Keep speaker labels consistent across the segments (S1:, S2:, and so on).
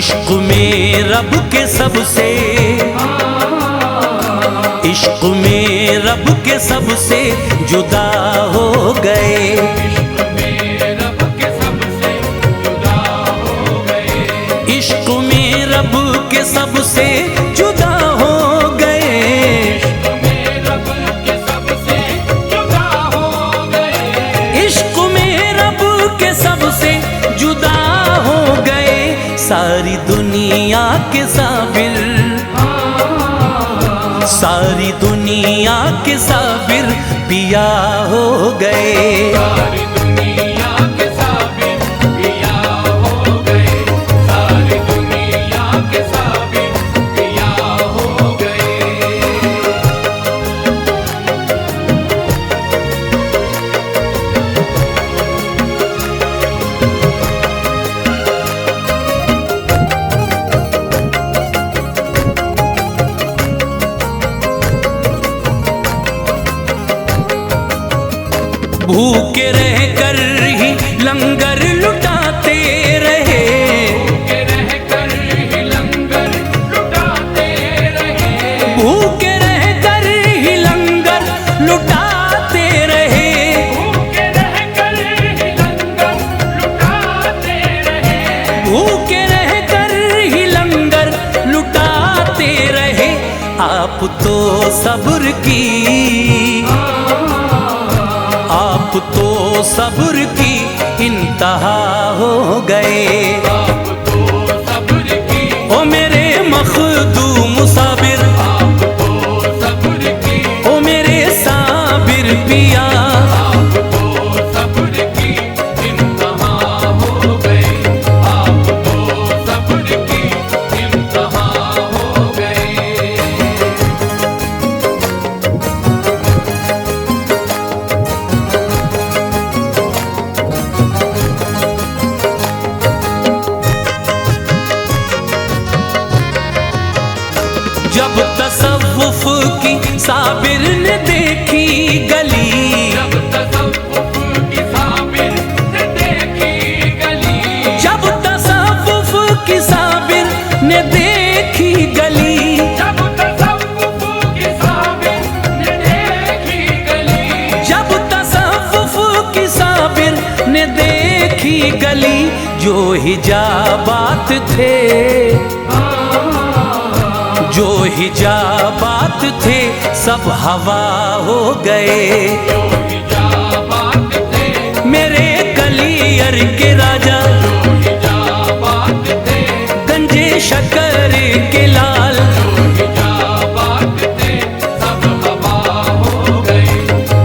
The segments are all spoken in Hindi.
S1: इश्क में रब के सबसे, इश्क में रब के सबसे जुदा हो गए।
S2: इश्क में रब के सबसे जुदा हो गए।
S1: इश्क में रब के सबसे जुदा हो गए।
S2: इश्क में रब के सबसे जुदा हो गए।
S1: इश्क में रब के सबसे जुदा हो गए। सारी दुनिया के साबिर, सारी दुनिया के साबिर पिया हो गए।
S2: सारी दुनिया के साबिर पिया हो गए। सारी दुनिया के साबिर पिया हो गए।
S1: भूखे रह कर ही लंगर लुटाते रहे।
S2: भूखे रह कर ही लंगर लुटाते रहे।
S1: भूखे रह कर ही लंगर लुटाते रहे।
S2: भूखे रह कर ही लंगर लुटाते रहे।
S1: भूखे रह कर ही लंगर लुटाते रहे। आप तो सब्र की, आप तो सब्र की इंतहा हो गए।
S2: आप तो सब्र की,
S1: ओ मेरे मखदूम साबिर,
S2: आप तो सब्र की,
S1: ओ मेरे साबिर पिया।
S2: आप तो सब्र की इंतहा हो गए। आप तो सब्र की इंतहा हो गए।
S1: जब तसव्वुफ की साबिर ने देखी गली,
S2: जब तसव्वुफ की साबिर ने देखी गली।
S1: जब तसव्वुफ की साबिर ने देखी गली।
S2: जब तसव्वुफ की साबिर ने देखी गली।
S1: जब तसव्वुफ की साबिर ने देखी गली। जो हिजाबात थे, जो हिजाबात थे सब हवा हो गए।
S2: जो हिजाबात थे,
S1: मेरे कलियर के राजा,
S2: जो हिजाबात थे,
S1: गंजे शक्कर के लाल।
S2: जो हिजाबात थे सब हवा हो गए।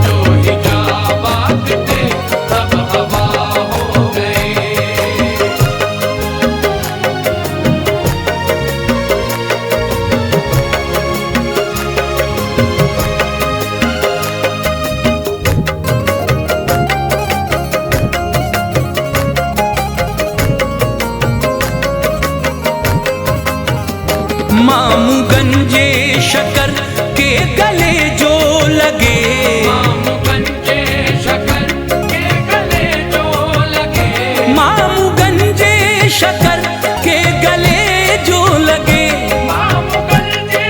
S2: जो हिजाबात थे सब हवा हो गए।
S1: मामू गंजे शकर के गले जो लगे।
S2: मामू गंजे शकर के गले जो लगे।
S1: मामू गंजे शकर के गले जो लगे।
S2: मामू गंजे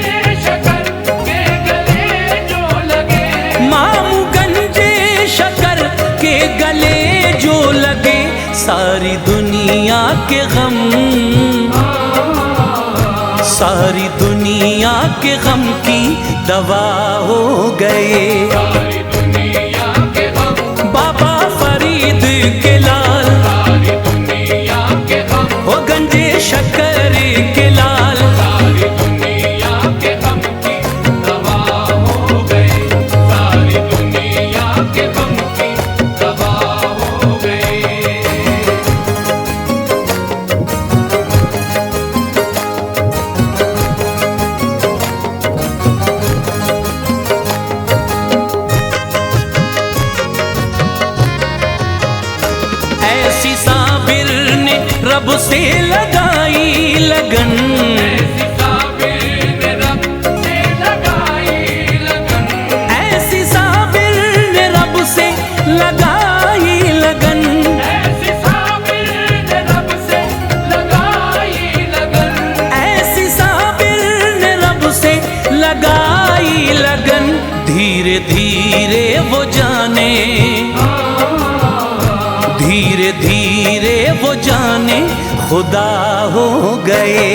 S2: शकर के गले जो लगे।
S1: मामू गंजे शकर के गले जो लगे। सारी दुनिया के गम, सारी दुनिया के गम की दवा हो गए।
S2: सारी दुनिया के गम,
S1: बाबा फरीद के लाल,
S2: सारी दुनिया के गम,
S1: हो गंजे शक्कर के लाल।
S2: सारी दुनिया के गम की दवा हो गए। सारी दुनिया के गम की दवा हो गए।
S1: ऐसी साबिर ने रब से लगाई लगन।
S2: ऐसी साबिर ने रब से लगाई लगन।
S1: ऐसी साबिर ने रब से लगाई लगन।
S2: ऐसी साबिर ने रब से लगाई लगन।
S1: धीरे धीरे वो जाने, धीरे धीरे वो जाने खुदा हो गए।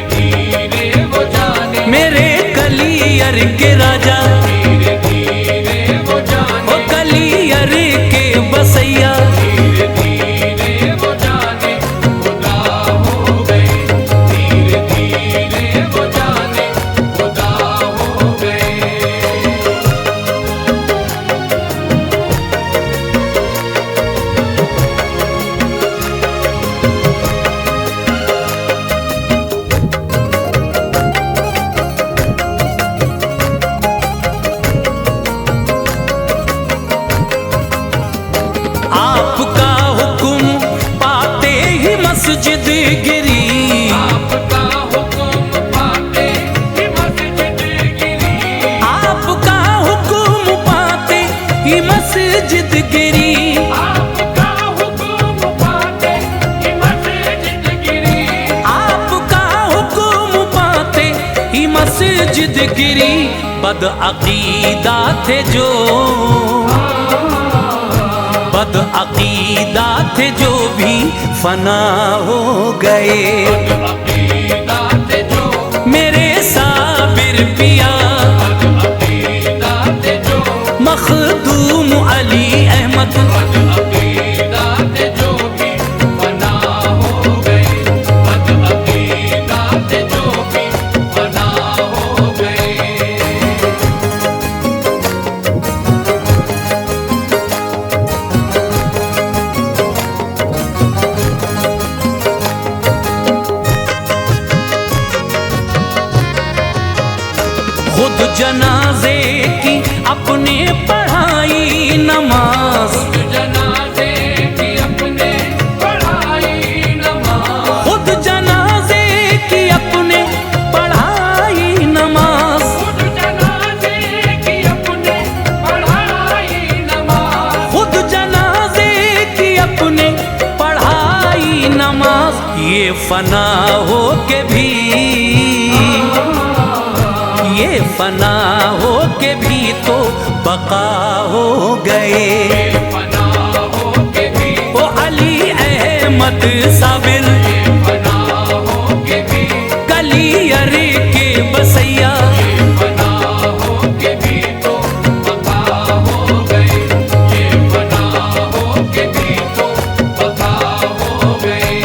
S2: धीरे धीरे वो जाने
S1: मेरे कलियर के राजा,
S2: धीरे धीरे वो जाने
S1: ओ कलियर के बसैया,
S2: धीरे धीरे वो जाने खुदा हो गए। धीरे धीरे वो जाने खुदा हो गए।
S1: आपका हुक्म पाते ही मस्जिद गिरी,
S2: आपका हुक्म पाते ही मस्जिद गिरी।
S1: आपका हुक्म पाते ही मस्जिद गिरी,
S2: आपका हुक्म पाते ही मस्जिद गिरी।
S1: आपका हुक्म पाते ही मस्जिद गिरी। बदअकीदा थे जो, बदअकीदा थे जो भी फना हो गए।
S2: अकीदा थे जो,
S1: मेरे साबिर पिया
S2: अकीदा थे जो,
S1: मखदूम अली अहमद,
S2: अकीदा थे जो भी फना हो गए। अकीदा थे जो भी फना हो गए।
S1: खुद जनाजे की अपने पढ़ाई नमाज,
S2: जनाजे की अपने पढ़ाई नमाज।
S1: खुद जनाजे की अपने पढ़ाई नमाज,
S2: खुद जनाजे की अपने पढ़ाई नमाज।
S1: खुद जनाजे की अपने पढ़ाई नमाज। ये फना हो के भी, ये फना हो के भी तो बका हो गए।
S2: फना हो के भी,
S1: ओ अली अहमद साबिर,
S2: फना हो के भी,
S1: कलियर के बसैया,
S2: फना हो के भी तो बका हो गए। ये फना हो के भी तो बका हो गए।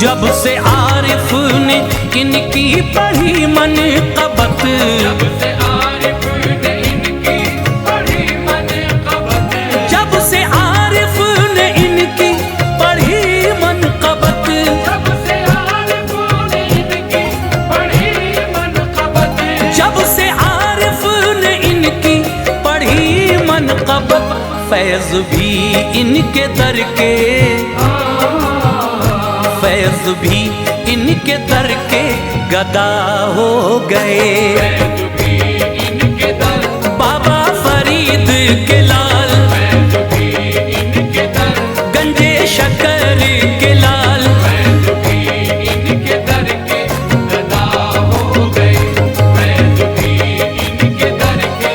S1: जब से आरिफ ने इनकी पढ़ी मनक़बत,
S2: जब से आरिफ ने इनकी पढ़ी मनक़बत,
S1: जब से आरिफ ने इनकी पढ़ी मनक़बत,
S2: जब से आरिफ ने इनकी पढ़ी मनक़बत,
S1: जब से आरिफ ने इनकी पढ़ी मनक़बत। फैज़ भी इनके दर के, फैज़ भी इनके दर के गदा हो गए।
S2: फैज़ भी इनके दर,
S1: बाबा फरीद के लाल,
S2: फैज़ भी इनके दर,
S1: गंजे शक्कर के लाल,
S2: फैज़ भी इनके दर के गदा हो गए। फैज़ भी इनके दर के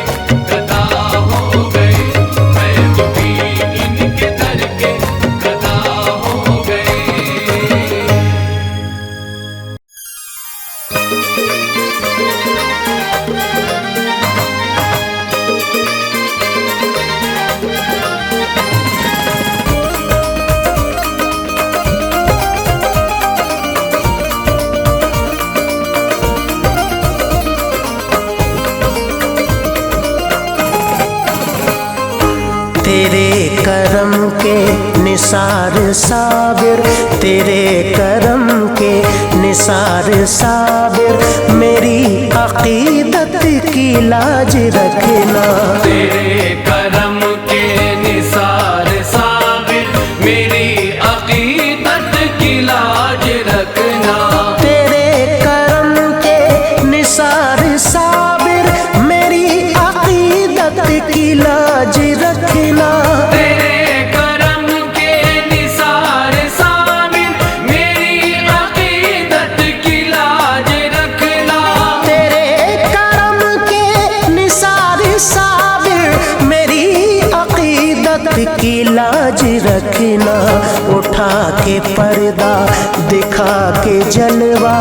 S2: गदा हो गए। फैज़ भी इनके दर के गदा हो गए।
S3: तेरे करम के निसार साबिर, तेरे करम के निसार साबिर, मेरी अकीदत की लाज रखना।
S2: तेरे करम के निसार साबिर, मेरी अकीदत की लाज रखना।
S3: तेरे करम के रखना, उठा के पर्दा दिखा के जलवा,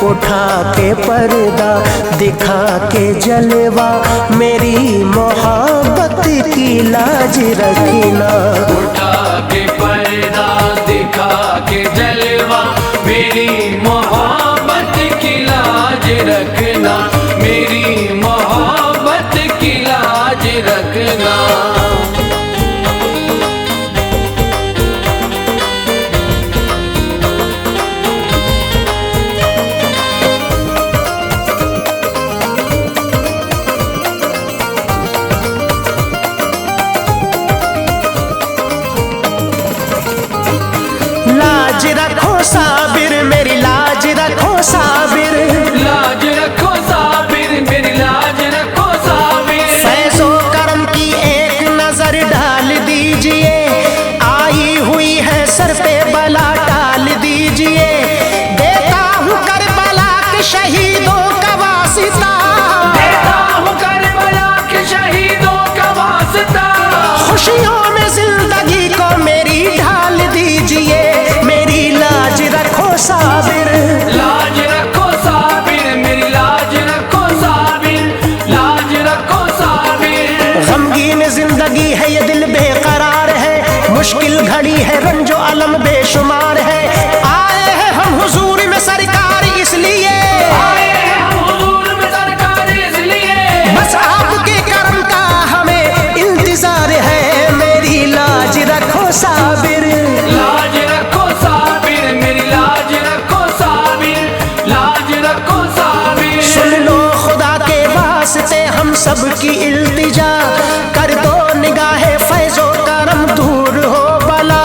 S3: उठा के पर्दा दिखा के जलवा, मेरी मोहब्बत की लाज रखना।
S2: उठा के पर्दा दिखा के जलवा, मेरी मोहब्बत की लाज रखना, मेरी मोहब्बत की लाज रखना।
S3: लाज रखो साबिर, मेरी लाज रखो साबिर,
S2: लाज रखो साबिर, मेरी लाज रखो साबिर।
S3: फैज़ो करम की एक नजर डाल दीजिए, आई हुई है सर पे बला डाल दीजिए। देता हूँ करबला के शहीदों का वास्ता,
S2: देता हूँ करबला के शहीदों का वास्ता।
S3: खुशियों में जिंदगी को मेरी ढाल दीजिए, मेरी लाज रखो साबिर।
S2: लाज रखो साबिर, मेरी लाज रखो साबिर, लाज रखो साबिर।
S3: गमगीन जिंदगी है ये दिल बेकरार है, मुश्किल घड़ी है रंजो अलम बेशुमार है। आए हैं हम हुजूर में सरकार इसलिए,
S2: आए हैं हम हुजूर में सरकार इसलिए,
S3: बस आपके करम का हमें इंतजार है, मेरी लाज रखो साबिर।
S2: लाज रखो साबिर, मेरी लाज रखो साबिर, लाज रखो साबिर।
S3: सुन लो खुदा के वास्ते हम सब की इल्तिजा, कर दो निगाहे फैज़ो करम दूर हो बला।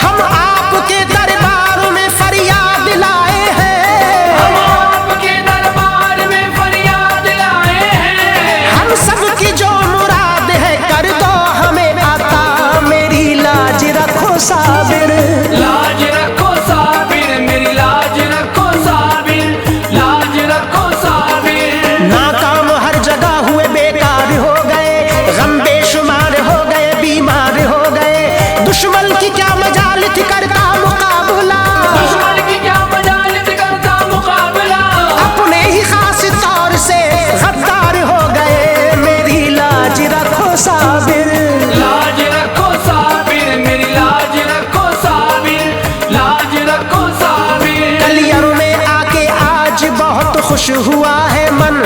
S3: हम आपके दरबार में फरियाद लाए हैं,
S2: हम आपके दरबार में फरियाद लाए हैं।
S3: हम सब की जो मुराद है कर दो हमें अता, मेरी लाज रखो साबिर।
S2: लाज रखो साबिर, मेरी लाज रखो साबिर, लाज रखो साबिर।
S3: नाकाम हर जगह हुए बेकार हो गए, गम बेशुमार हो गए, बीमार हो गए। दुश्मन की क्या मजाल थी करता मुकाबला,
S2: दुश्मन की क्या मजालित करता मुकाबला।
S3: अपने ही खास तौर से गद्दार हो गए, मेरी लाज रखो साबिर।
S2: लाज रखो साबिर, मेरी लाज रखो साबिर, लाज रखो साबिर।
S3: कलियर में आके आज बहुत खुश हुआ है मन,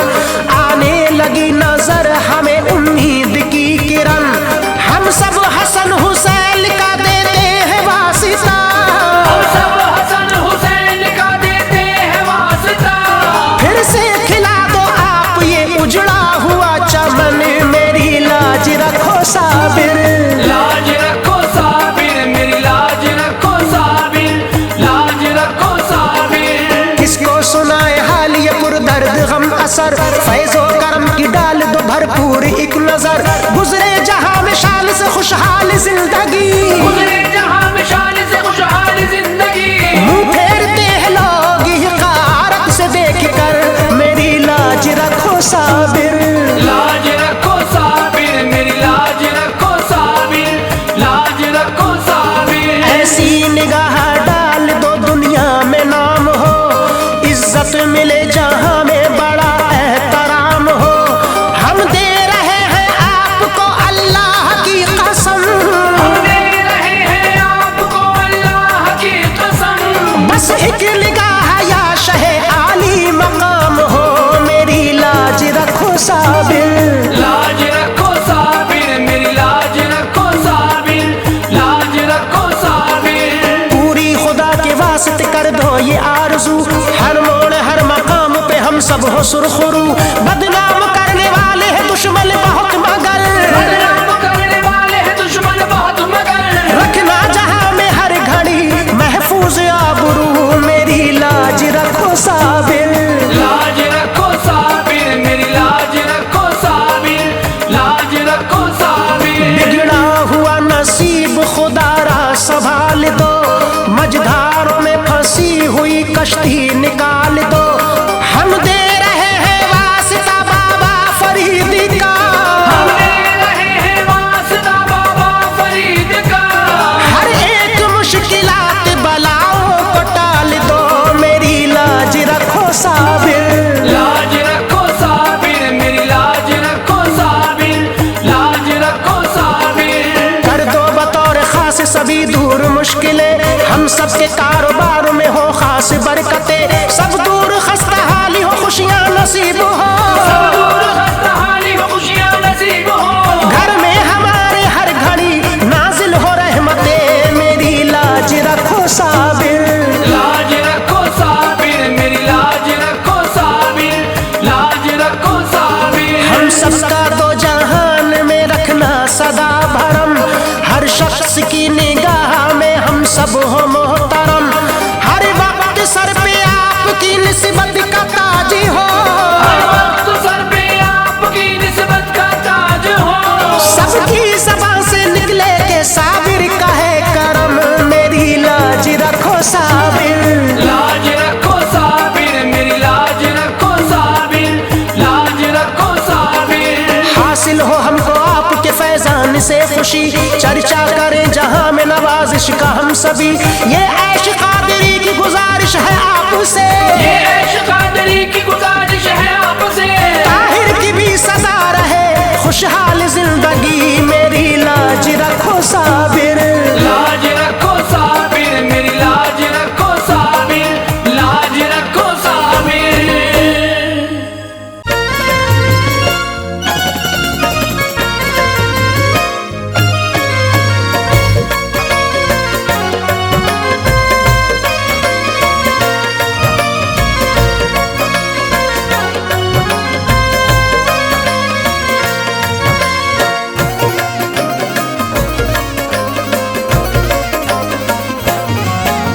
S3: आने लगी नजर हमें उम्मीद की किरण। हम सब हसन हुसैन का देते हैं वास्ता,
S2: हम सब हसन हुसैन का देते हैं वास्ता।
S3: फिर से खिला दो आप ये उजड़ा हुआ चमन, मेरी लाज रखो साबिर।
S2: लाज रखो साबिर, मेरी लाज रखो साबिर, लाज रखो साबिर।
S3: किसको सुनाए हाल ये पुरदर्द गम असर, फैज़ो करम की डाल दो भरपूर एक नजर। गुजरे जहां में शान से खुशहाल जिंदगी,
S2: गुजरे जहां में शान से खुशहाल जिंदगी।
S3: मुंह फेरते हैं लोग हिकारत से देख कर, मेरी लाज रखो साबिर।
S2: लाज रखो साबिर, मेरी लाज रखो साबिर, लाज रखो साबिर।
S3: ऐसी निगाह डाल दो दुनिया में नाम हो, इज्जत मिले जहां में बड़ा एहतराम हो। हम दे रहे हैं आपको अल्लाह की कसम,
S2: हम दे रहे हैं आपको अल्लाह की कसम।
S3: बस एक निगाह या शहे आली मकाम हो, मेरी लाज रखो साबिर।
S2: लाज रखो साबिर, मेरी लाज रखो साबिर, लाज रखो साबिर।
S3: पूरी खुदा के वास्ते कर दो ये आरज़ू, हर मोड़ हर मकाम पे हम सब हो सुरखरू। बदनाम करने वाले हैं दुश्मन बहुत मगर,
S2: बदनाम करने वाले हैं दुश्मन बहुत मगर।
S3: रखना जहां में हर घड़ी महफूज आबरू, मेरी लाज रखो साबिर।
S2: लाज रखो साबिर, मेरी लाज रखो साबिर, लाज रखो साबिर।
S3: बिगड़ा हुआ नसीब खुदारा संभाल दो, मझधारों में फंसी हुई कश्ती निकाल दो। हम दे रहे हैं वास्ता बाबा फरीद का,
S2: हम दे रहे हैं वास्ता बाबा फरीद का।
S3: सबके कारोबार में हो खास बरकतें, सब दूर खस्ता हाली हो खुशियाँ नसीब हो, घर में हमारे हर घड़ी नाजिल हो रहमतें, मेरी लाज रखो साबिर,
S2: लाज रखो साबिर, मेरी लाज रखो साबिर, लाज रखो साबिर।
S3: हम सबका दो जहान में रखना सदा भरम, हर शख्स की निगाह में हम सब हो मोहतरम, हर वक्त सर पे आपकी निस्बत का ताज हो,
S2: हर वक्त सर पे आपकी निस्बत का ताज हो,
S3: सबकी ज़बान से निकले के साबिर का है करम, मेरी लाज रखो साबिर,
S2: लाज रखो साबिर, मेरी लाज रखो साबिर, लाज रखो साबिर।
S3: हासिल हो हमको आपके फैजान से खुशी, चर्चा करें जहां में नवाजिश का हम सभी, ये ऐश कादरी की गुजारिश है आपसे,
S2: ये ऐश कादरी की गुजारिश है आपसे,
S3: ताहिर की भी सदा रहे खुशहाल जिंदगी, मेरी लाज रखो साबिर,
S2: लाज रखो साबिर, मेरी लाज रखो साबिर, लाज रखो साबिर।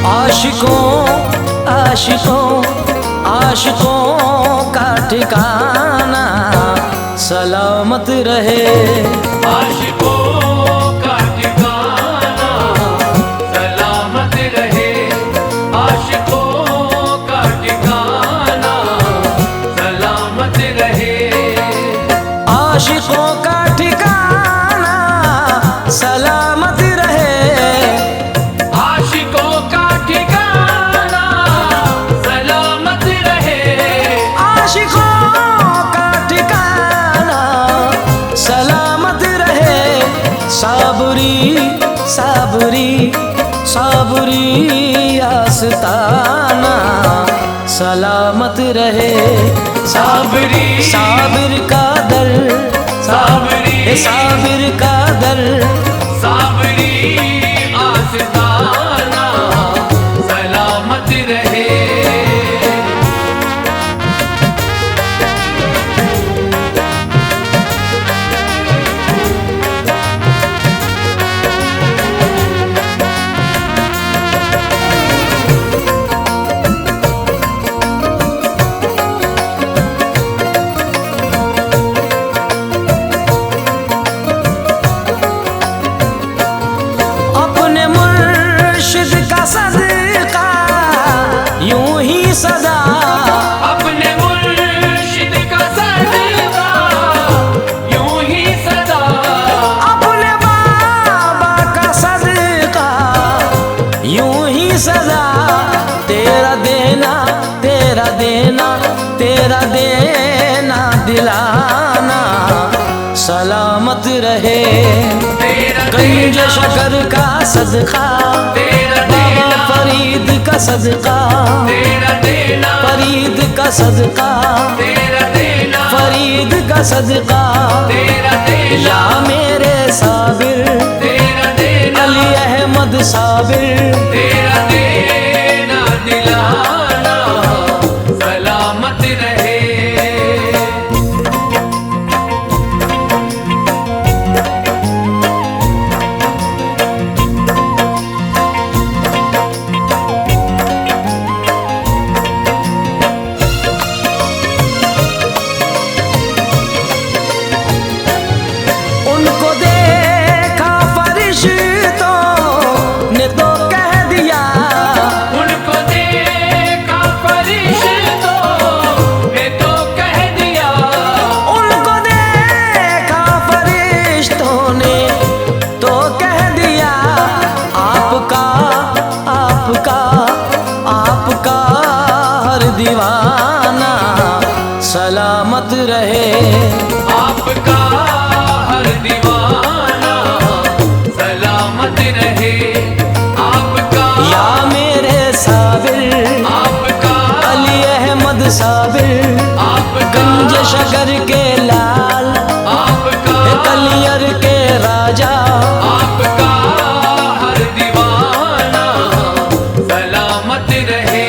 S1: आशिकों आशिकों आशिकों का ठिकाना सलामत रहे,
S2: आशिकों का ठिकाना सलामत रहे, आशिकों का ठिकाना सलामत रहे,
S1: आशिकों का ठिकाना सलामत रहे,
S2: आशिकों का ठिकाना सलामत रहे,
S1: आशिकों का ठिकाना सलामत रहे, साबरी साबरी साबरी आस्ताना सलामत रहे,
S2: साबरी
S1: साबिर का दर,
S2: साबरी
S1: साबिर का दर,
S2: साबरी आस्ताना सलामत रहे।
S1: अपने मुर्शिद का सदका यूं ही सदा,
S2: अपने मुर्शिद का सदका यूं ही सदा,
S1: अपने बाबा का सदका यूं ही सदा, तेरा देना तेरा देना तेरा देना दिलाना सलामत रहे,
S2: तेरा
S1: गंज
S2: देना
S1: शकर का सदका,
S2: तेरा
S1: बाबा
S2: देना
S1: फरीद का सदका,
S2: तेरा देना
S1: फरीद का सदका,
S2: तेरा देना
S1: फरीद का सदका,
S2: तेरा देना
S1: या मेरे साबिर
S2: तेरा देना
S1: अली अहमद साबिर,
S2: तेरा देना दिलाना सलामत रहे।
S1: उनको देखा फरिश्तों ने तो कह दिया,
S2: उनको देखा फरिश्तों ने तो कह दिया,
S1: उनको देखा फरिश्तों ने तो कह दिया, आपका आपका आपका हर दीवाना सलामत रहे,
S2: आपका हर दीवाना सलामत रहे, आपका
S1: या
S3: साबिर,
S2: आपका
S3: गंज शकर के लाल,
S2: आपका
S3: कलियर के राजा,
S2: आपका हर दीवाना सलामत रहे।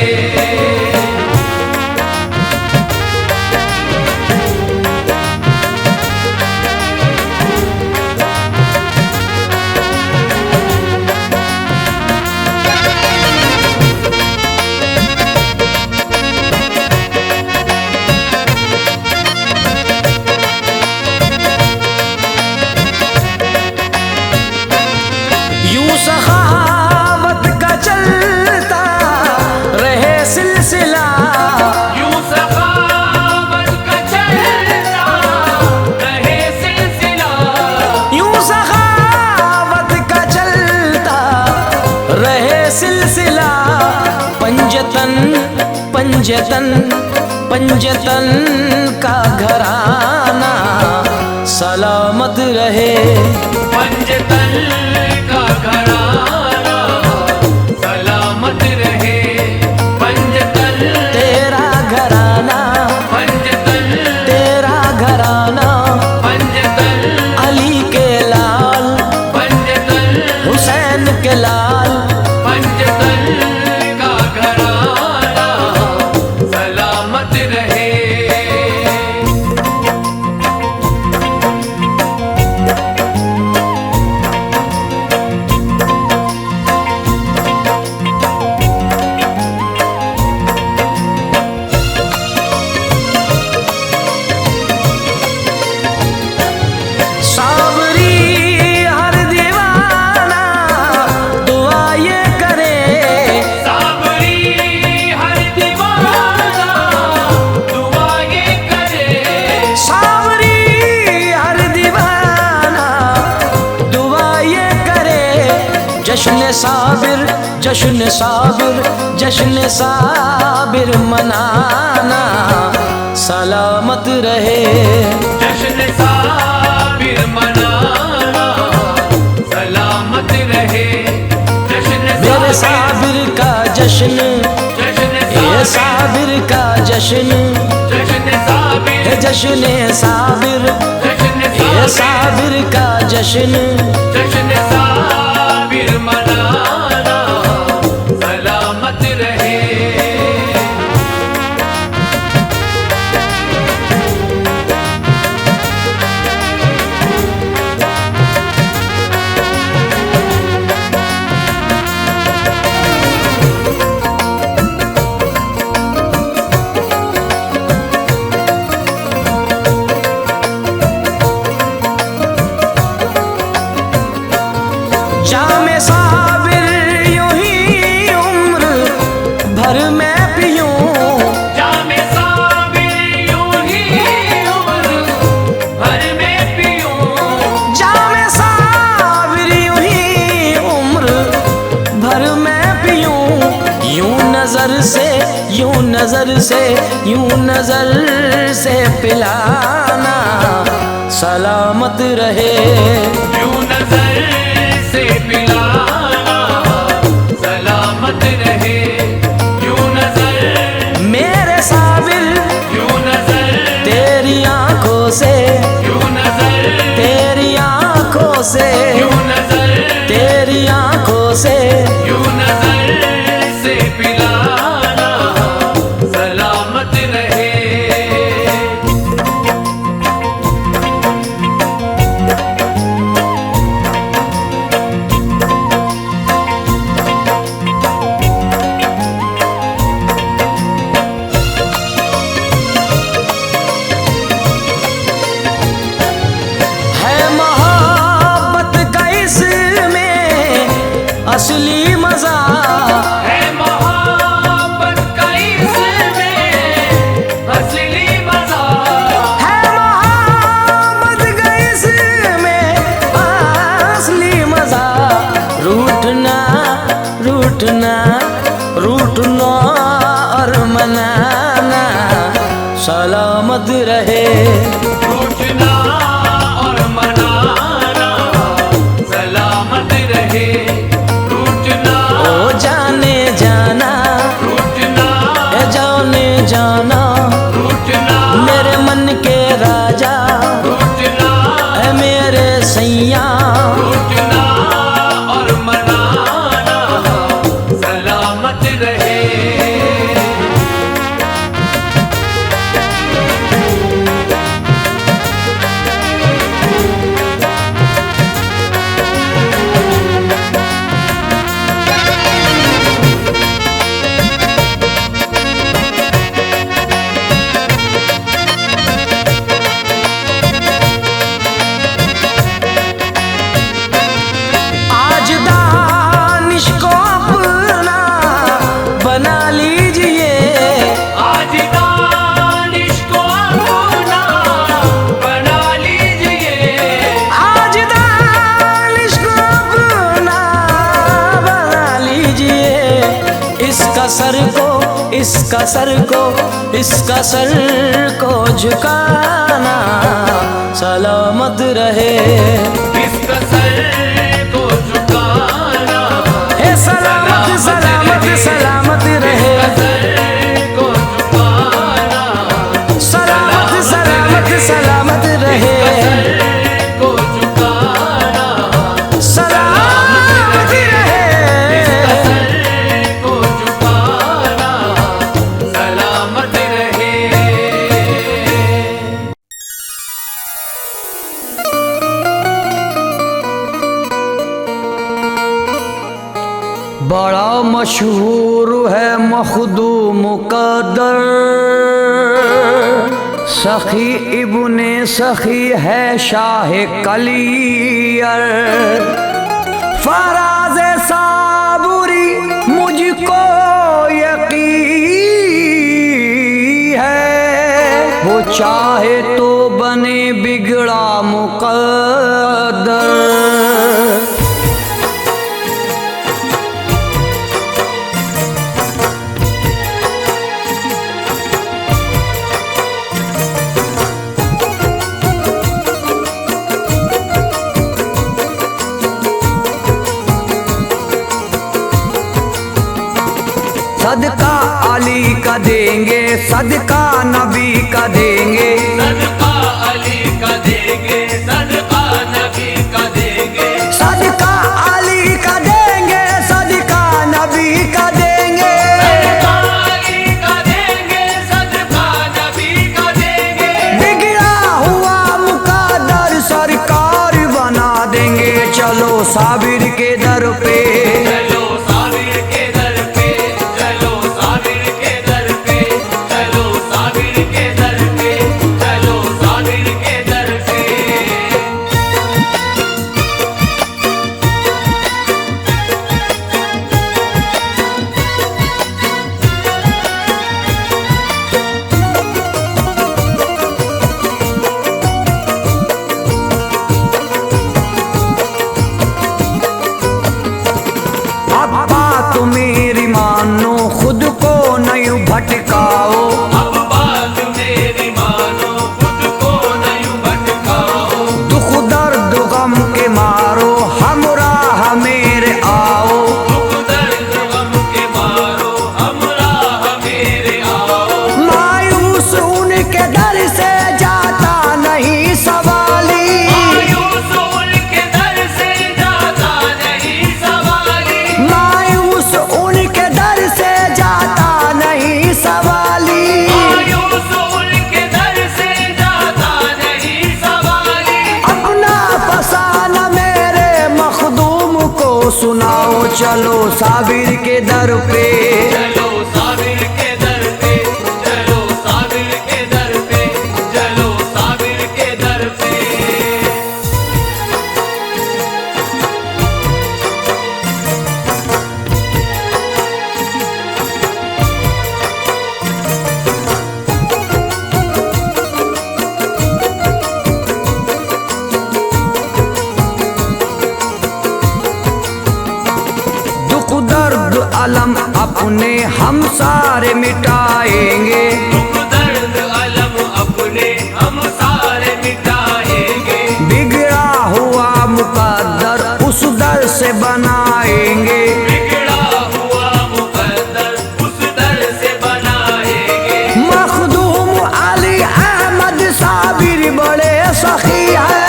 S3: यूं सखावत का चलता रहे सिलसिला,
S2: यूं सखावत का चलता रहे सिलसिला,
S3: यूं सखावत का चलता रहे सिलसिला। पंजतन पंजतन पंजतन का घराना सलामत रहे।
S2: पंजतन का घराना सलामत रहे। पंजतन
S3: तेरा घराना,
S2: पंजतन
S3: तेरा घराना,
S2: पंजतन
S3: अली के लाल,
S2: पंजतन
S3: हुसैन के लाल,
S2: पंजतन का घराना सलामत रहे।
S3: सावरी हर दीवाना दुआ ये करे,
S2: सावरी हर दीवाना दुआ ये करे।
S3: सावरी हर दीवाना दुआ ये करे। जश्न साबिर, जश्न साबिर, जश्न साबिर मनाना सलामत रहे।
S2: जश्न साबिर मनाना सलामत रहे। जश्न
S3: मेरे साबिर का जश्न,
S2: जश्न
S3: ये साबिर का जश्न,
S2: जश्न साबिर
S3: है जश्न साबिर,
S2: जश्न
S3: ये साबिर का जश्न।
S2: जश्न साबिर मनाना सलामत रहे।
S3: जामे साबिर यूं ही उम्र भर मैं पियूं,
S2: जामे साबिर यूं ही उम्र भर में पीऊं।
S3: जामे साबिर यूं ही उम्र भर मैं पियूं। यूं नजर से, यूं नजर से, यूं नजर से पिलाना सलामत रहे।
S2: यूं नजर से पिलाना सलामत रहे। यूं नजर
S3: मेरे साबिर
S2: यूं नजर
S3: तेरी आंखों से,
S2: यूं नजर
S3: तेरी आंखों से,
S2: यूं नजर
S3: तेरी आंखों से
S2: यूं नजर से पिलाना सलामत रहे।
S3: है मोहब्बत का इसमें असली मजा,
S2: है मोहब्बत का इसमें असली मजा।
S3: है मोहब्बत का इसमें असली मजा। रूठना रूठना रूठना और मनाना सलामत रहे।
S2: रूठना और मनाना सलामत रहे। रूठना
S3: ओ जाने जाना,
S2: रूठना
S3: ए जाने जाना,
S1: इसका सर को झुकाना सलामत रहे।
S2: इसका सर को झुकाना
S1: हे सलामत सलामत सलामत रहे। सलामत सलामत सलामत रहे। सलामत रहे। बड़ा मशहूर है मखदूम का दर, सखी इब्ने सखी है शाह कलियर। फराज साबुरी मुझको यकीन है, वो चाहे तो बने बिगड़ा मुकद्दर। सदका अली का देंगे, सदका नबी का देंगे,
S2: सदका अली का देंगे, सदका नबी का देंगे,
S1: सदका अली का देंगे, सदका नबी का देंगे,
S2: सदका अली का देंगे, सदका नबी का देंगे।
S1: बिगड़ा हुआ मुकद्दर सरकार बना देंगे। चलो साबिर के दर पे,
S2: चलो साबिर के दर पे, चलो साबिर के दर पे, चलो साबिर के दर पे, चलो साबिर के दर पे।
S1: अब बात मेरी मानो, खुद को नहीं भटकाओ।
S2: अब बात मेरी मानो, खुद को नहीं भटकाओ।
S1: दुख दर्द गम के मारो, हमराह मेरे आओ।
S2: दुख दर्द गम के मारो, हमराह मेरे आओ।
S1: मायूस उनके दर से जाता नहीं सवाली,
S2: मायूस उनके दर से जाता नहीं सवाली।
S1: मायूस उनके दर से जाता नहीं सवाली।
S2: मायूस उनके दर से जाता नहीं सवाली।
S1: अपना फसाना मेरे मखदूम को सुनाओ। चलो साबिर के दर पे,
S2: चलो साबिर के दर पे, चलो साबिर के दर पे, चलो साबिर के दर पे।
S1: दुख दर्द अलम अपने हम सारे मिटाएंगे।
S2: दुख दर्द अलम अपने हम सारे मिटाएंगे।
S1: बिगड़ा हुआ मुकद्दर उस दर से बनाएंगे।
S2: बिगड़ा हुआ मुकद्दर उस दर से बनाएंगे।
S1: मखदूम अली अहमद साबिर बड़े सखी है।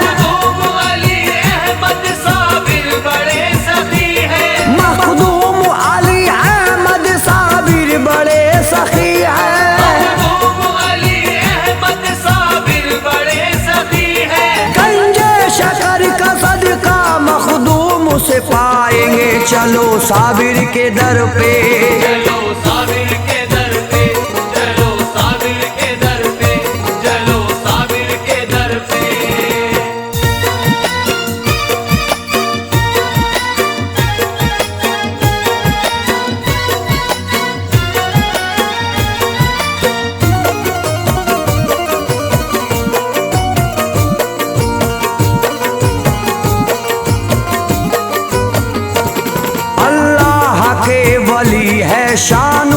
S2: मखदूम अली अहमद साबिर बड़े सखी है।
S1: मखदूम अली अहमद साबिर बड़े सखी है।
S2: मखदूम अली अहमद साबिर बड़े सखी है।
S1: गंजे शकर का सदका मखदूम से पाएंगे। चलो साबिर के दर पे,
S2: चलो साबिर के दर पे, चलो साबिर के दर पे, चलो साबिर के दर पे।
S1: अल्लाह के वली है शान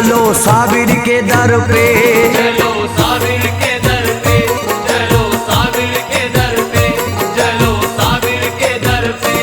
S3: चलो साबिर के दर पे।
S2: चलो साबिर के दर पे, चलो साबिर के दर पे, चलो साबिर के दर पे।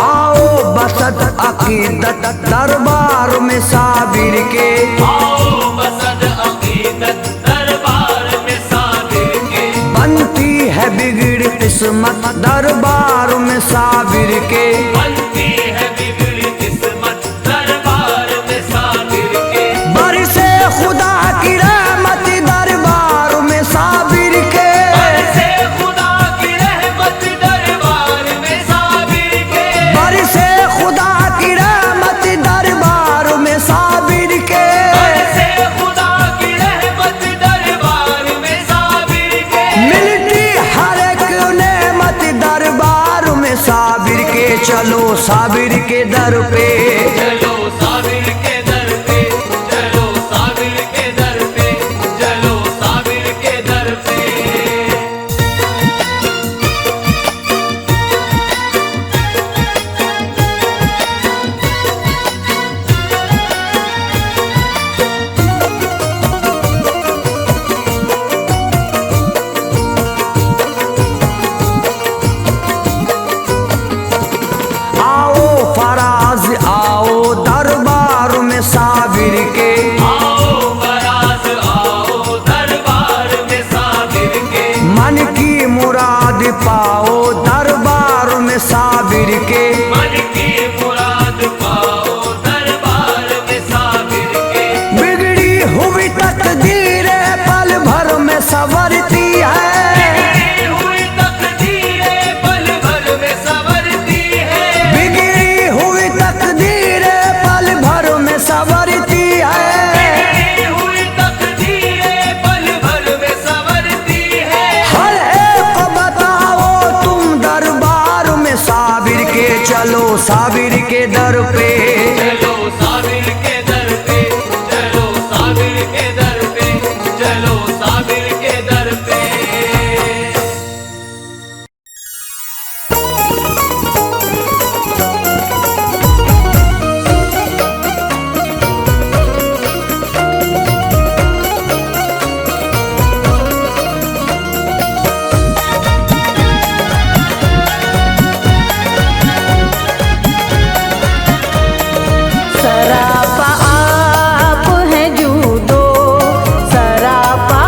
S3: आओ बसत अकीदत दरबार में साबिर के।
S2: आओ बसद अकीदत दरबार में साबिर के।
S3: बनती है बिगड़ किस्मत दरबार में साबिर के।
S2: बनती है बिगड़ी किस्मत दरबार में साबिर के।
S3: बरसे खुदा की रहमत दरबार में साबिर के।
S2: बरसे खुदा की रहमत दरबार में साबिर के।
S3: बरसे खुदा की रहमत दरबार में साबिर के।
S2: बरसे खुदा की रहमत दरबार में साबिर के।
S3: मिलती हर एक नेमत दरबार में साबिर के। चलो साबिर के दर पे।
S2: चलो साबिर के दर पे, चलो साबिर के दर पे, चलो साबिर के दर पे।
S3: आओ फराज आओ दरबार में साबिर के।
S2: आओ बरात आओ दरबार में साबिर के।
S3: मन की मुराद पाओ दरबार में साबिर के।
S2: मन की मुराद पाओ दरबार में साबिर के।
S3: बिगड़ी हुई तकदीरें पल भर में संवरती है।
S2: बिगड़ी हुई तकदीरें पल भर में संवरती है।
S3: बिगड़ी हुई तकदीरें पल भर में संवरती है।
S2: बिगड़ी हुई तकदीरें पल भर में संवरती है।
S3: हर एक को बताओ तुम दरबार में साबिर के। चलो साबिर के दर पे।
S2: चलो साबिर के दर पे, चलो साबिर के दर पे, चलो साबिर के दर पे।
S4: सरापा आप है जूदो, सरापा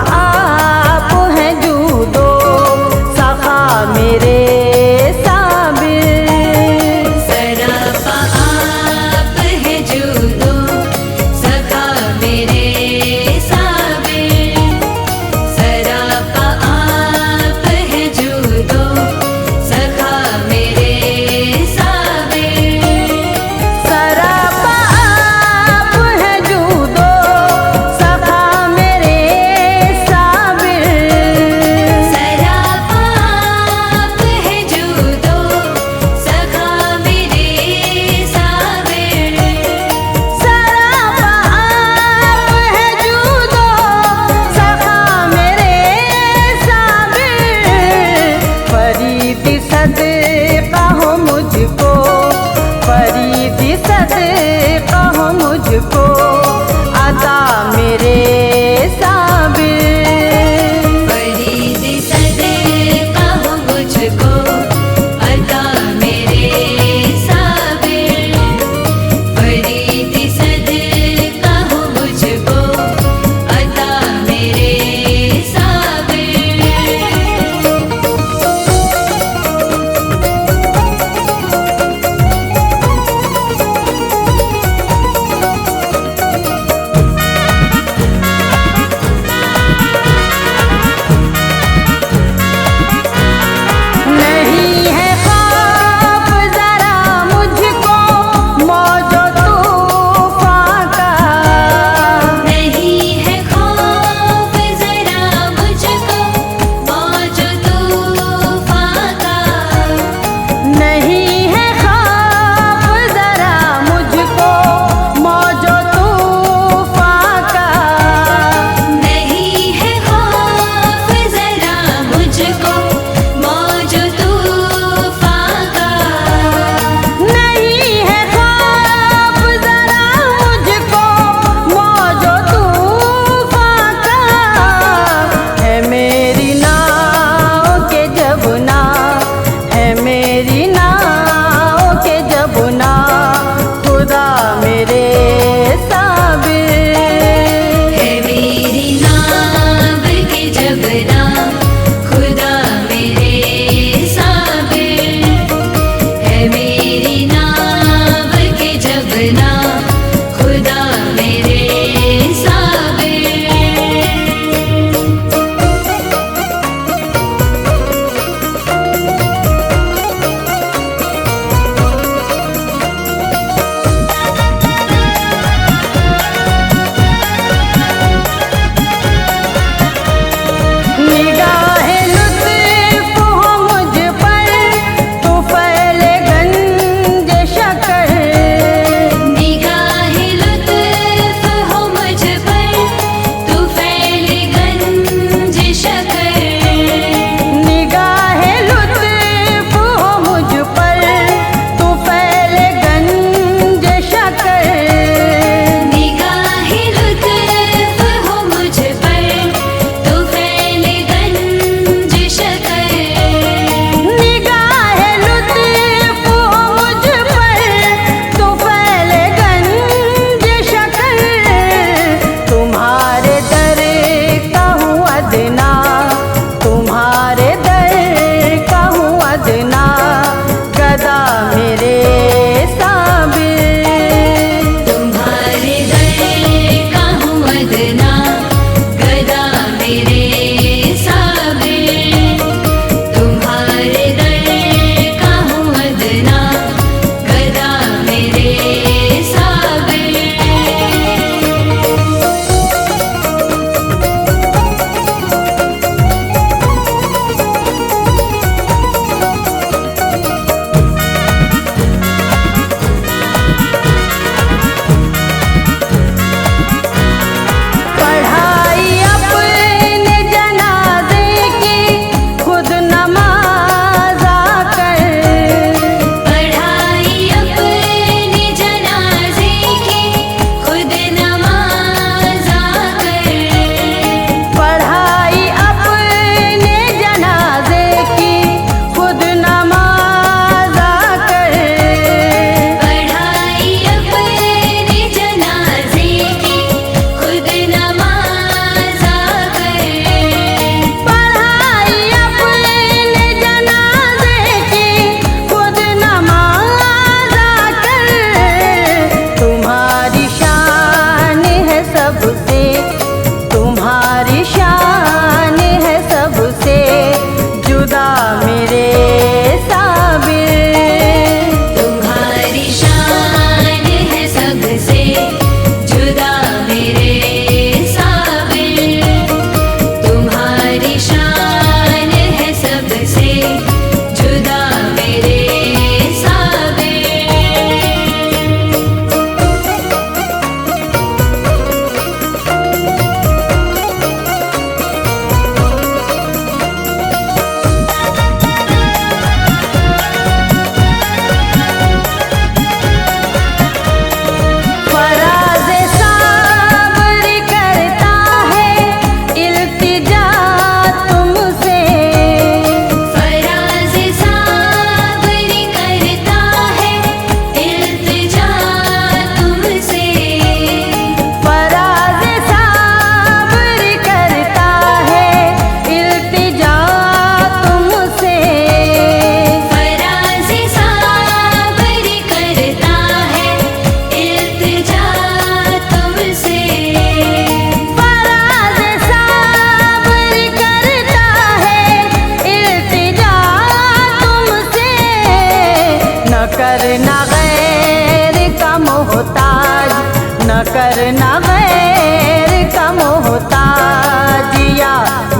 S4: करना गैर का मोहताजिया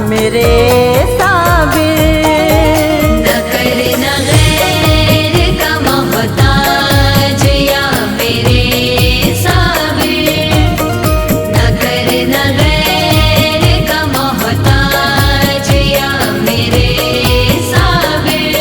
S4: मेरे साबिर।
S5: न करना गैर का मोहताजिया मेरे साबिर। न करना गैर का मोहताजिया मेरे साबिर।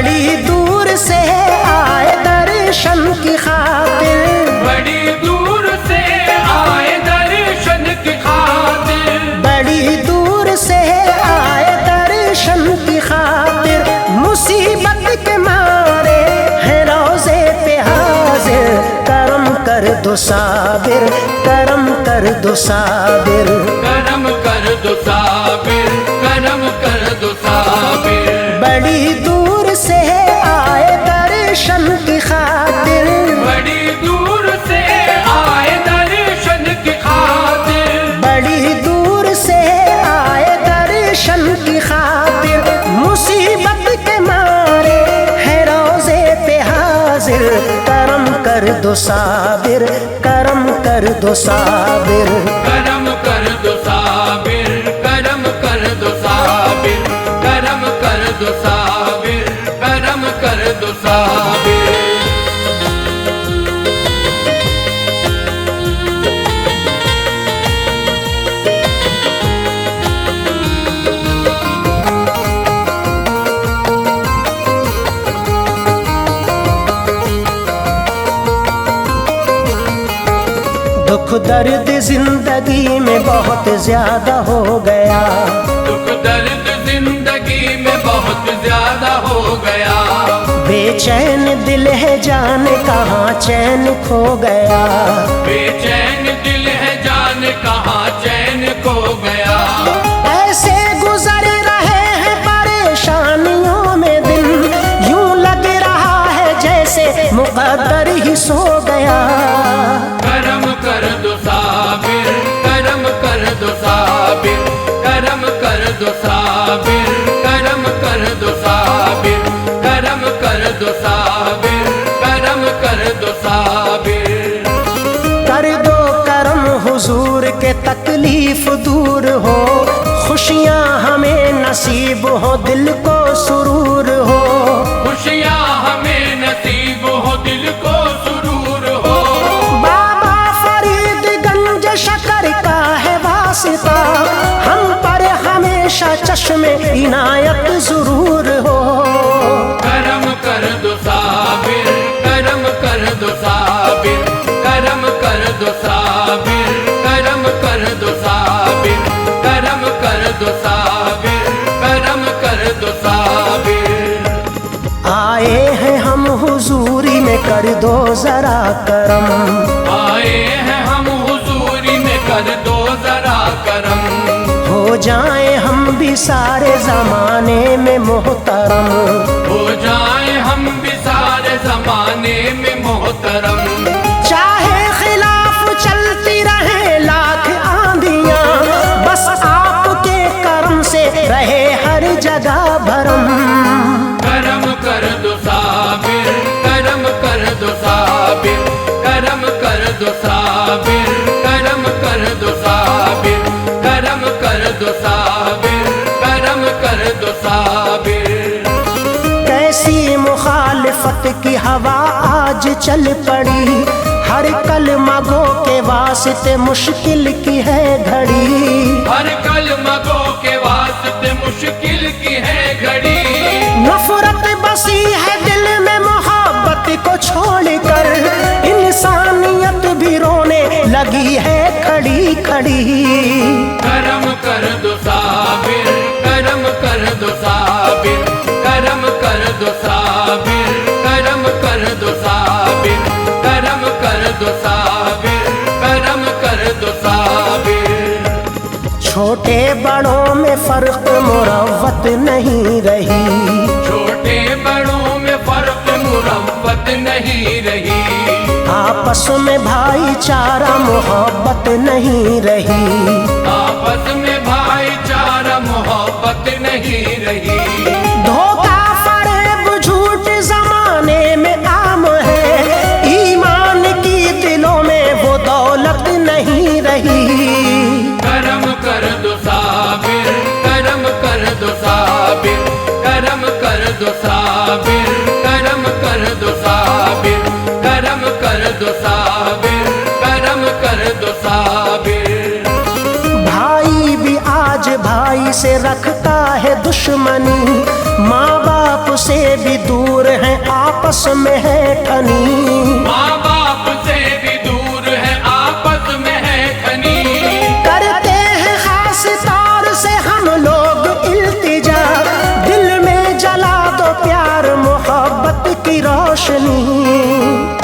S3: बड़ी दूर से आए दर्शन की खातिर,
S2: बड़ी दूर से आए दर्शन की खातिर,
S3: बड़ी दूर से आए दर्शन की खातिर। मुसीबत के मारे हैं रोज़े पे हाजिर, करम कर दो साबिर, करम कर दो साबिर।
S2: करम कर दो साबिर, करम कर दो साबिर।
S3: बड़ी दूर से आए दर्शन की खातिर,
S2: बड़ी दूर से आए दर्शन की खातिर,
S3: बड़ी दूर से आए दर्शन की खातिर। मुसीबत के मारे है रोज़े पे हाजिर, करम कर दो साबिर, करम कर दो साबिर।
S2: करम कर दो साबिर, करम कर दो साबिर, करम कर दो साबिर, करम कर दो साबिर।
S3: दुख दर्द जिंदगी में बहुत ज्यादा हो गया,
S2: दुख दर्द जिंदगी में बहुत ज्यादा हो गया।
S3: बेचैन दिल है जाने कहाँ चैन खो गया,
S2: बेचैन दिल है जान कहाँ चैन खो गया।
S3: ऐसे गुजर रहे हैं परेशानियों में दिन, यूं लग रहा है जैसे मुकद्दर ही सो गया।
S2: करम कर दो साबिर, करम कर दो साबिर, करम कर दो साबिर, करम कर दो साबिर, करम कर दो साबिर, करम कर दो साबिर।
S3: कर दो करम हुजूर के तकलीफ दूर हो, खुशियाँ हमें नसीब हो, दिल को सुरूर हो।
S2: खुशियाँ हमें नसीब हो, दिल को सुरूर हो।
S3: बाबा फरीदगंज शकर का है वास्ता, हम पर हमेशा चश्मे इनायत जरूर हो।
S2: करम कर दो साबिर, करम कर दो साबिर, करम कर दो साबिर, करम कर दो साबिर, करम कर दो साबिर, करम कर दो साबिर।
S3: आए हैं हम हुजूरी में, कर दो जरा करम।
S2: आए हैं हम हुजूरी में, कर दो जरा करम।
S3: हो जाए हम भी सारे जमाने में मोहतरम,
S2: हो जाए हम भी सारे जमाने में मोहतरम।
S3: चाहे खिलाफ चलती रहे लाख आंधियां, बस आपके करम से रहे हर जगह भरम।
S2: करम कर दो साबिर, करम कर दो साबिर, करम कर दो साबिर, करम कर दो साबिर, करम कर दो साबिर, करम कर दो साबिर।
S3: कैसी मुखालिफत की हवा आज चल पड़ी, हर कलमा गो के वास्ते मुश्किल की है घड़ी।
S2: हर कलमा गो के वास्ते मुश्किल की है घड़ी।
S3: नफरत बसी है दिल में मोहब्बत को छोड़कर, इंसानियत भी रोने लगी है खड़ी खड़ी।
S2: करम कर दो साबिर, करम कर दो साबिर, करम कर दो साबिर, करम कर दो साबिर, करम कर दो साबिर, करम कर दो साबिर।
S3: छोटे बड़ों में फर्क मुरव्वत नहीं रही,
S2: छोटे बड़ों में फर्क मुरव्वत नहीं रही।
S3: आपस में भाईचारा मोहब्बत नहीं रही,
S2: आपस में भाईचारा मोहब्बत नहीं रही।
S3: धोखा फरेब झूठ जमाने में आम है, ईमान की दिलों में वो दौलत नहीं रही।
S2: करम कर दो साबिर, करम कर दो साबिर, करम कर दो साबिर, करम कर दो साबिर, करम कर दो साबिर, करम कर दो साबिर।
S3: भाई भी आज भाई से रखता है दुश्मनी, माँ बाप बाप से भी दूर हैं, आपस में है ठनी।
S2: माँ बाप से भी दूर है, आपस में है खनी।
S3: करते हैं खास तौर से हम लोग इल्तिजा, दिल में जला दो प्यार मोहब्बत की रोशनी।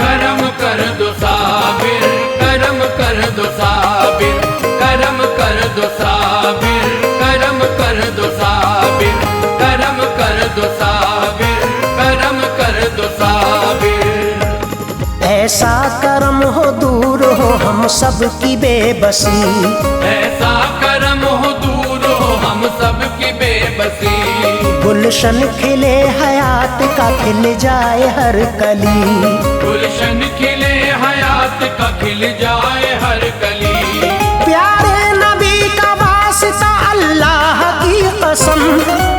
S2: करम कर दो साबिर, करम कर दो साबिर, करम कर दो साबिर, करम कर दो साबिर, करम कर दो साबिर, करम कर दो साबिर।
S3: ऐसा करम हो दूर हो हम सब की बेबसी,
S2: ऐसा करम हो दूर हो हम सब की बेबसी।
S3: गुलशन खिले हयात का खिल जाए हर कली।
S2: गुलशन खिले हयात का खिल जाए हर कली।
S3: प्यारे नबी का वास्ता अल्लाह की कसम,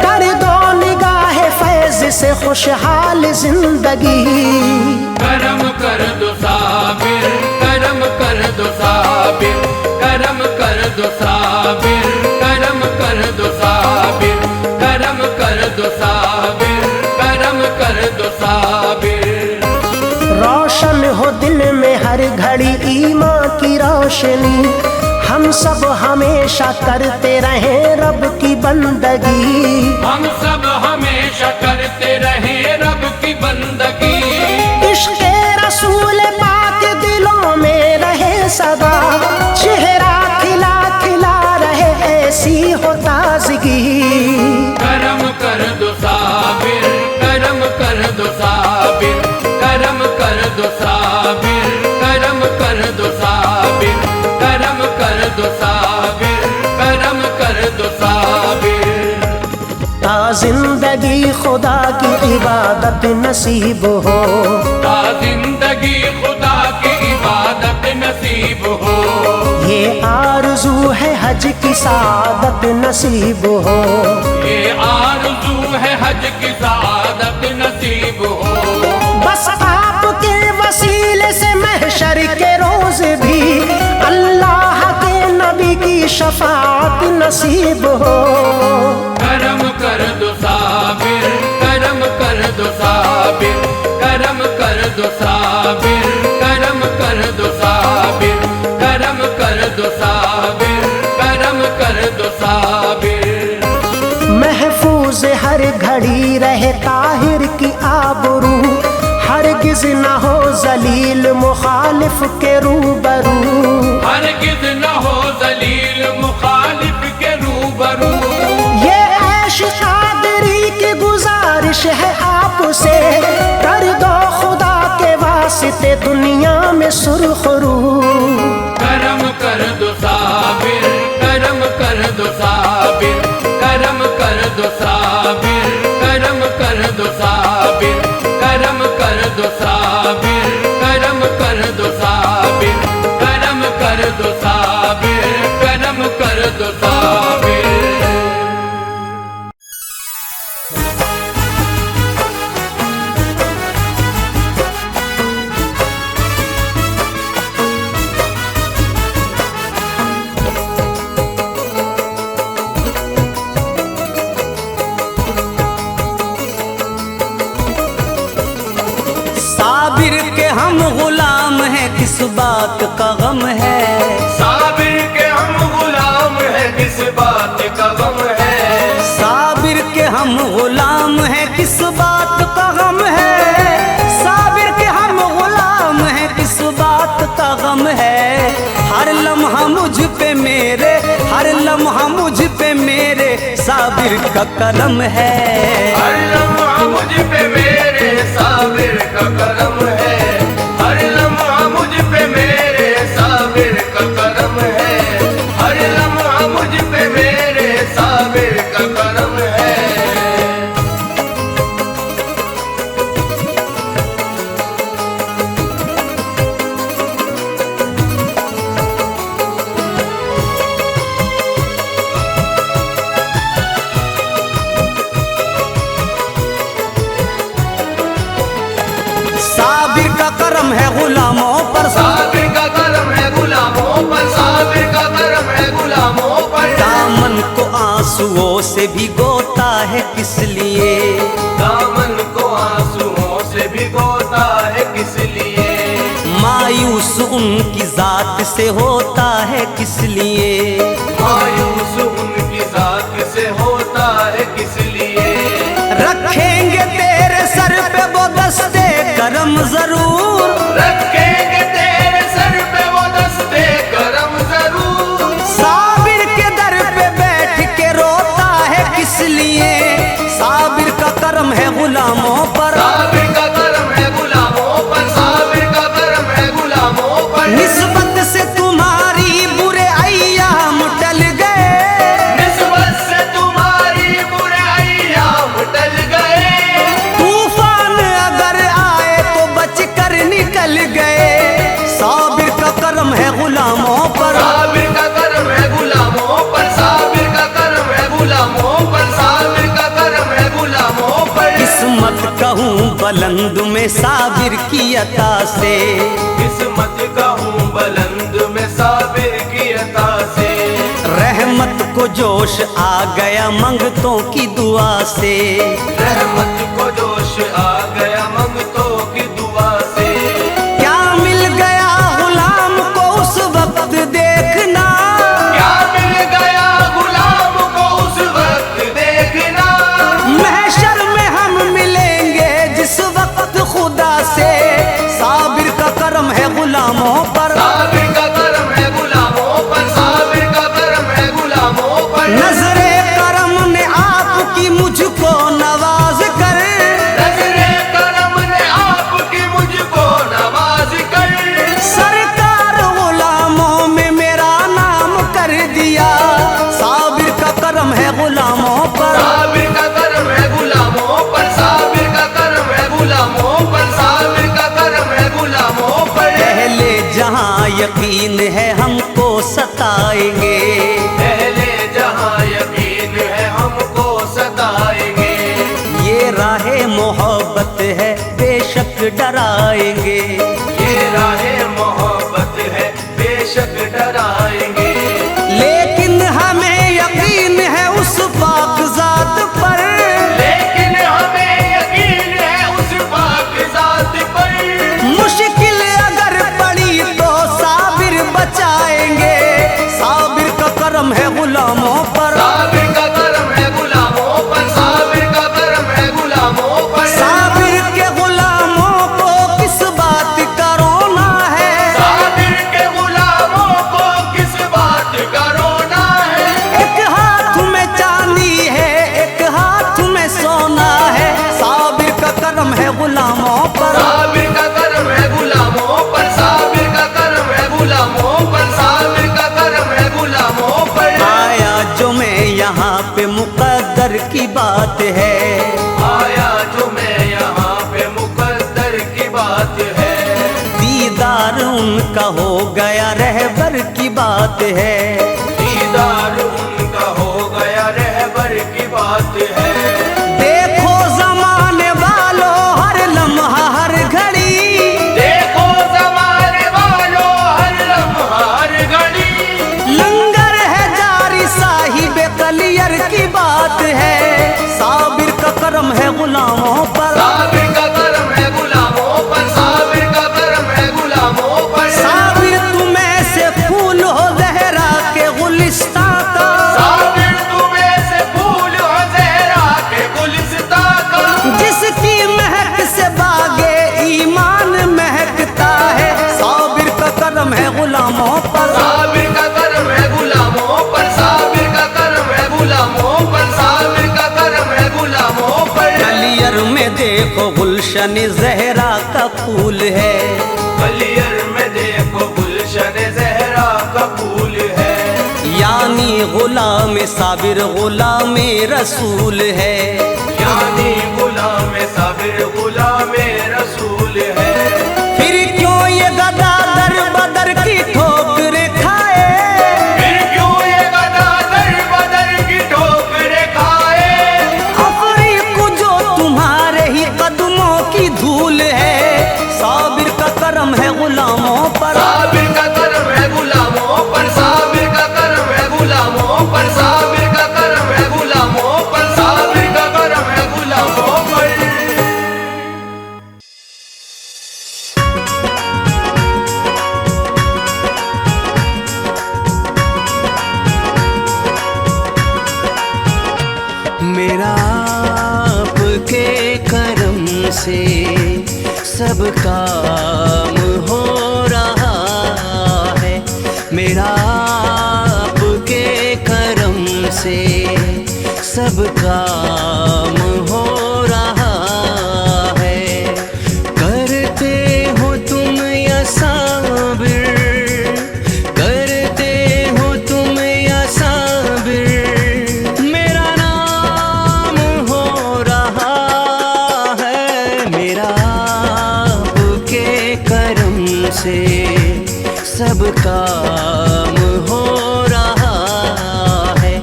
S3: कर दो निगाह फैज से खुशहाल जिंदगी।
S2: करम कर दो साबिर, करम कर दो साबिर, करम कर दो साबिर, करम कर दो साबिर, करम कर दो साबिर, करम कर दो साबिर।
S3: रोशन हो दिल में हर घड़ी ईमान की रोशनी, हम सब हमेशा करते रहें रब की बंदगी।
S2: हम सब हमेशा करते रहे रब की बंदगी।
S3: इश्क़ रसूल पाक दिलों में रहे सदा, चेहरा खिला खिला रहे ऐसी हो ताजगी।
S2: करम कर दो साबिर, करम कर दो साबिर, करम कर दो साबिर, करम कर दो साबिर, करम कर दो साबिर, करम कर दो साबिर।
S3: ता जिंदगी खुदा की इबादत नसीब हो,
S2: ता जिंदगी खुदा की इबादत नसीब हो।
S3: ये आरज़ू है हज की सादत नसीब हो।
S2: ये आरज़ू है हज की सादत नसीब हो।
S3: बस आपके वसीले से महशर के रोज भी अल्लाह के नबी की शफाअत नसीब हो।
S2: करम कर दो साबिर, करम कर दो साबिर, करम कर दो साबिर, करम कर दो साबिर, करम कर दो साबिर, करम कर दो साबिर।
S3: महफूज हर घड़ी रहे ताहिर की आबरू, हरगिज न हो जलील मुखालिफ के रूबरू।
S2: हरगिज न हो जलील मुखालिफ के रूबरू।
S3: ये ऐश कादरी की गुजारिश है आपसे, कर दो खुदा के वास्ते दुनिया में सुरखरू।
S2: करम कर दो साबिर, करम कर दो साबिर, करम कर दो साबिर, करम कर दो साबिर, करम कर दो साबिर, करम कर दो साबिर, करम कर दो साबिर, करम कर दो साबिर।
S1: साबिर के हम गुलाम हैं, किस बात का गम है।
S2: साबिर के हम गुलाम हैं, किस बात का गम है।
S1: साबिर के हम गुलाम हैं, किस बात का गम है। साबिर के हम गुलाम हैं, किस बात का गम है। हर लम्हा मुझ पे मेरे, हर लम्हा मुझ पे मेरे साबिर का करम है।
S2: हर लम्हा मुझ पे मेरे साबिर का करम है। हर लम्हा मुझ पे मेरे साबिर का करम है। हर लम्हा मुझ पे मेरे साबिर का करम है।
S1: आंसुओं से भिगोता है किस लिए,
S2: दामन को आंसुओं से भिगोता है किस लिए,
S1: मायूस उनकी जात से होता है किस लिए,
S2: मायूस उनकी जात से होता है किस लिए।
S1: रखेंगे तेरे सर पे वो दस्ते करम जरूर,
S2: रखेंगे तेरे सर पे वो दस्ते करम जरूर,
S1: साबिर के दर पे बैठ के रोता है किस लिए, साबिर का करम है गुलामों पर,
S2: साबिर का करम है गुलामों पर, साबिर का करम है गुलामों पर।
S1: निस्बत से तुम्हारी बुरे अय्याम टल गए,
S2: निस्बत से तुम्हारी बुरे अय्याम टल गए,
S1: तूफान अगर आए तो बच कर निकल गए, साबिर का करम है गुलामों पर,
S2: साबिर का करम है गुलामों पर, साबिर का करम है गुलामों पर, साबिर का करम है गुलामों पर।
S1: किस्मत कहूँ बुलंद में साबिर की अता से,
S2: किस्मत कहूँ बुलंद में साबिर की अता से,
S1: रहमत को जोश आ गया मंगतों की दुआ से,
S2: रहमत को जोश आ गया मंगतों की दुआ से।
S1: क्या मिल गया गुलाम को उस वक्त देखना,
S2: क्या मिल गया गुलाम को उस वक्त देखना,
S1: महशर में हम मिलेंगे जिस वक्त खुदा से, साबिर का करम है गुलामों पर,
S2: साबिर का करम है गुलामों पर, साबिर का करम है गुलामों पर।
S1: नजरे करम ने आपकी मुझको नवाज कर,
S2: नजरे करम ने आपकी मुझको नवाज कर,
S1: सरकार गुलामों में मेरा नाम कर दिया, साबिर का करम है गुलामों पर,
S2: साबिर का करम है गुलामों पर, साबिर का करम है गुलामों पर, साबिर का करम है गुलामों पर।
S1: पहले जहां यकीन है हमको सताएंगे,
S2: पहले जहां यकीन है हमको सताएंगे,
S1: ये राहे मोहब्बत है बेशक डराएंगे,
S2: ये राहे मोहब्बत है बेशक डराएंगे,
S1: लेकिन हमें यकीन है उस पाक जात पर,
S2: लेकिन हमें यकीन है उस पाक जात पर।
S1: मुश्किल अगर पड़ी तो साबिर बचाएंगे, साबिर का करम है गुलामों पर,
S2: साबिर का करम है गुलामों पर, साबिर का करम है गुलामों पर।
S1: साबिर के गुलामों को किस बात का रोना है,
S2: साबिर के गुलामों को किस बात का रोना है।
S1: एक हाथ में चांदी है एक हाथ में सोना है, साबिर का करम है गुलामों पर,
S2: साबिर का करम है गुलामों पर, साबिर का करम है गुलामों पर, साबिर का करम है गुलामों पर।
S1: आया जो मैं यहाँ पे मुकद्दर की बात है,
S2: आया जो मैं यहाँ पे मुकद्दर की बात है,
S1: दीदार उनका हो गया रहबर की बात है,
S2: दीदार उनका हो गया रहबर की बात है।
S1: देखो जमाने वालों हर लम्हा हर घड़ी,
S2: देखो जमाने वालों हर लम्हा हर घड़ी,
S1: लंगर है जारी साहिब कलियर की बात है, साबिर का करम है गुलामों पर,
S2: साबिर का करम है गुलामों पर, साबिर का करम है गुलामों पर।
S1: साबिर तुम ऐसे फूल हो जहरा के गुलिस्तां का,
S2: साबिर तुम ऐसे फूल हो ज़हरा के गुलिस्तां का,
S1: जिसकी महक से बागे ईमान महकता है, साबिर का करम है गुलामों पर,
S2: साबिर का करम है गुलामों पर, साबिर का करम है गुलामों पर, साबिर का करम है गुलामों पर।
S1: कलियर में देखो गुलशन जहरा का फूल है,
S2: कलियर में देखो गुलशन ज़हरा का फूल है,
S1: यानी गुलाम साबिर गुलाम रसूल है,
S2: यानी गुलाम साबिर गुलाम रसूल है।
S1: फिर क्यों ये गदा दर बदर की ठोकरें खाए,
S2: फिर क्यों ये गदा दर बदर की ठोकरें खाए,
S1: अफरीक जो तुम्हारे ही कदमों की धूल है, साबिर का करम है गुलामों पर,
S2: साबिर का करम है गुलामों पर, साबिर का करम है गुलामों पर, साबिर का करम है गुलामों
S1: आपके करम से सब काम हो रहा है, मेरा आपके करम से सब काम हो रहा है। करते हो तुम या साबिर, करते हो तुम या साबिर, मेरा नाम हो रहा है, मेरा आपके करम से सब काम हो रहा है,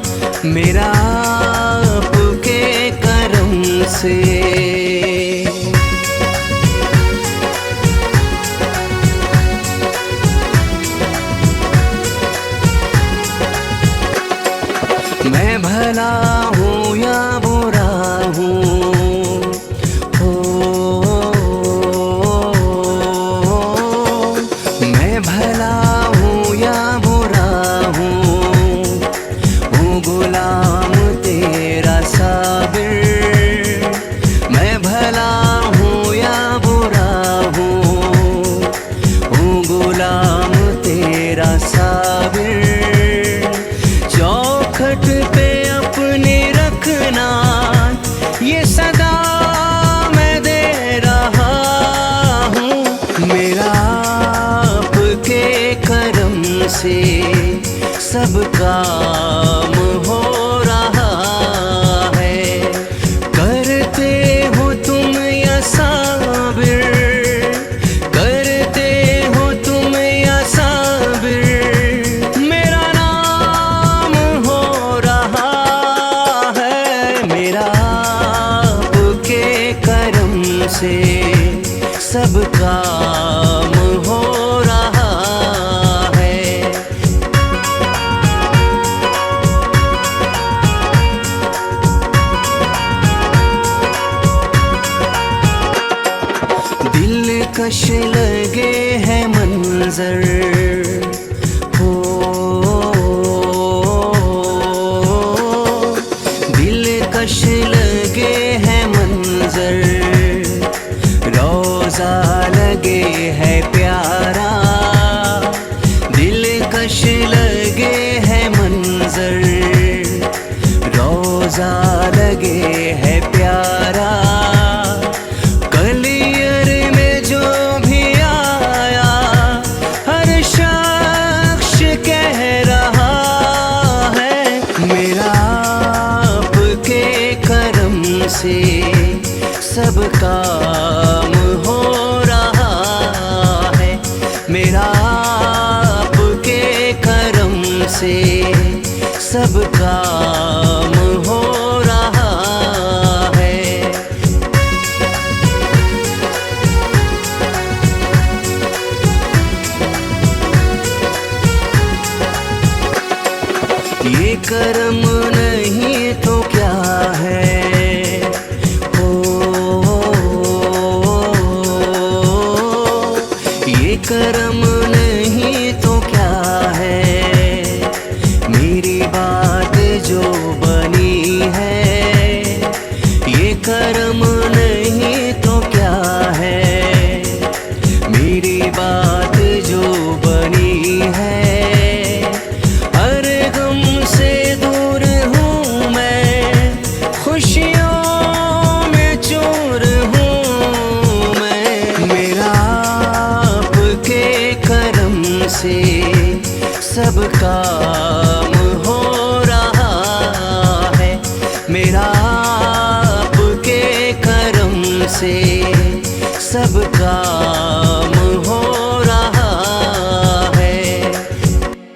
S1: मेरा आपके करम से। मैं भला हूँ या बुरा हूँ, हो मैं भला हूँ या बुरा हूँ गुलाम तेरा साबिर। मैं भला हूँ या बुरा हूँ गुलाम तेरा साबिर। चौखट पे अपने रखना ये सदा मैं दे रहा हूँ, मेरा आपके करम से सब काम हो रहा है। करते हो तुम या साबिर, करते हो तुम या साबिर, मेरा नाम हो रहा है, मेरा आपके करम से सब काम हो रहा है। दिलकश लगे हैं मंजर, हो दिलकश लगे हैं मंजर, रोजा लगे है प्यारा, दिलकश लगे है मंजर, रोजा लगे है प्यारा। कलियर में जो भी आया हर शख्स कह रहा है, मेरा आपके करम से सब काम हो रहा है, मेरा आपके करम से सब काम